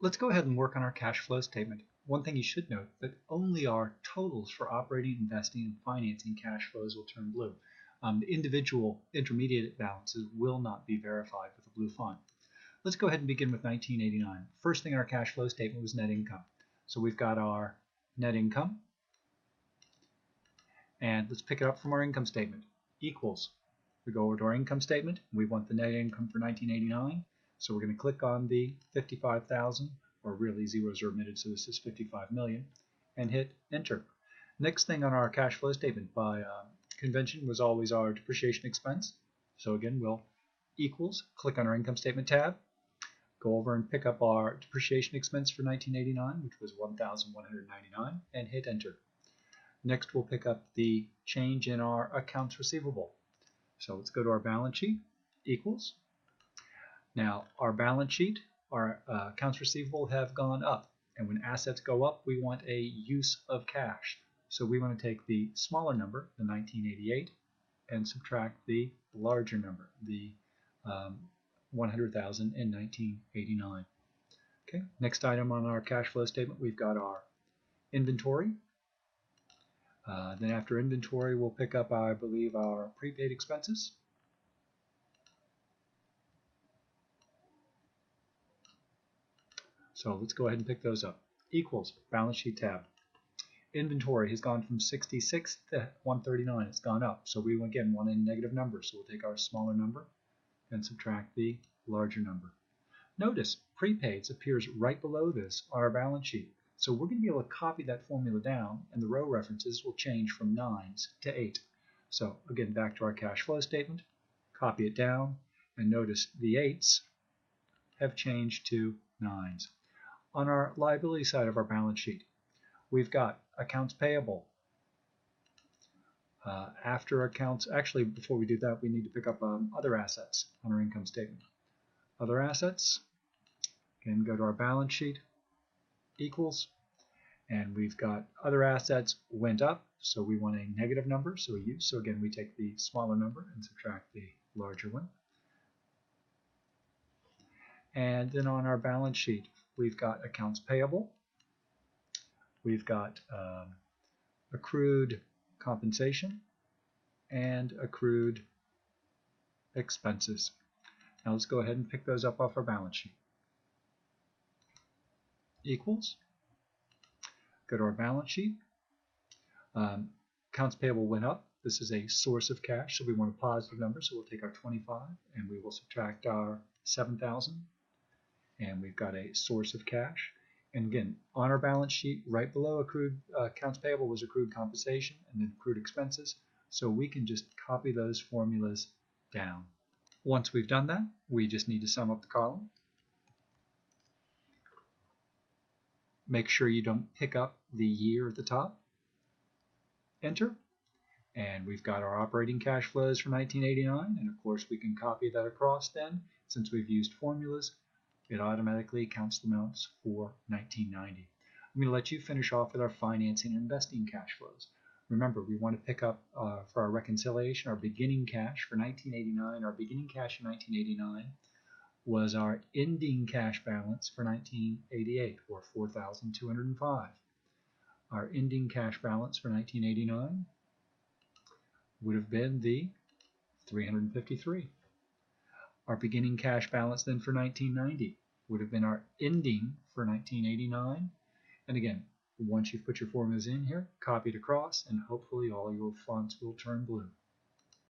Let's go ahead and work on our cash flow statement. One thing you should note that only our totals for operating, investing, and financing cash flows will turn blue. The individual intermediate balances will not be verified with a blue font. Let's go ahead and begin with 1989. First thing in our cash flow statement was net income. So we've got our net income, and let's pick it up from our income statement. Equals. We go over to our income statement. We want the net income for 1989. So we're going to click on the 55,000, or really zeros are omitted, so this is 55 million, and hit enter. Next thing on our cash flow statement by convention was always our depreciation expense. So again, we'll equals, click on our income statement tab, go over and pick up our depreciation expense for 1989, which was 1,199, and hit enter. Next, we'll pick up the change in our accounts receivable. So let's go to our balance sheet, equals. Now, our balance sheet, our accounts receivable have gone up. And when assets go up, we want a use of cash. So we want to take the smaller number, the 1988, and subtract the larger number, the 100,000 in 1989. Okay, next item on our cash flow statement, we've got our inventory. Then after inventory, we'll pick up, I believe, our prepaid expenses. So let's go ahead and pick those up. Equals, balance sheet tab. Inventory has gone from 66 to 139. It's gone up. So we again want a negative number. So we'll take our smaller number and subtract the larger number. Notice prepaids appears right below this on our balance sheet. So we're going to be able to copy that formula down, and the row references will change from 9s to 8. So again, back to our cash flow statement, copy it down, and notice the 8s have changed to 9s. On our liability side of our balance sheet, we've got accounts payable. After accounts, actually before we do that, we need to pick up other assets on our income statement. Other assets, again, go to our balance sheet, equals, and we've got other assets went up, so we want a negative number, so so again we take the smaller number and subtract the larger one. And then on our balance sheet, we've got accounts payable, we've got accrued compensation, and accrued expenses. Now let's go ahead and pick those up off our balance sheet. Equals, go to our balance sheet. Accounts payable went up. This is a source of cash, so we want a positive number, so we'll take our 25 and we will subtract our 7,000, and we've got a source of cash. And again, on our balance sheet, right below accrued accounts payable was accrued compensation and then accrued expenses, so we can just copy those formulas down. Once we've done that, we just need to sum up the column. Make sure you don't pick up the year at the top. Enter. And we've got our operating cash flows for 1989, and of course we can copy that across then. Since we've used formulas, it automatically counts the amounts for 1990. I'm going to let you finish off with our financing and investing cash flows. Remember, we want to pick up for our reconciliation our beginning cash for 1989. Our beginning cash in 1989 was our ending cash balance for 1988, or 4,205. Our ending cash balance for 1989 would have been the 353. Our beginning cash balance then for 1990 would have been our ending for 1989. And again, once you've put your formulas in here, copy it across, and hopefully all your fonts will turn blue.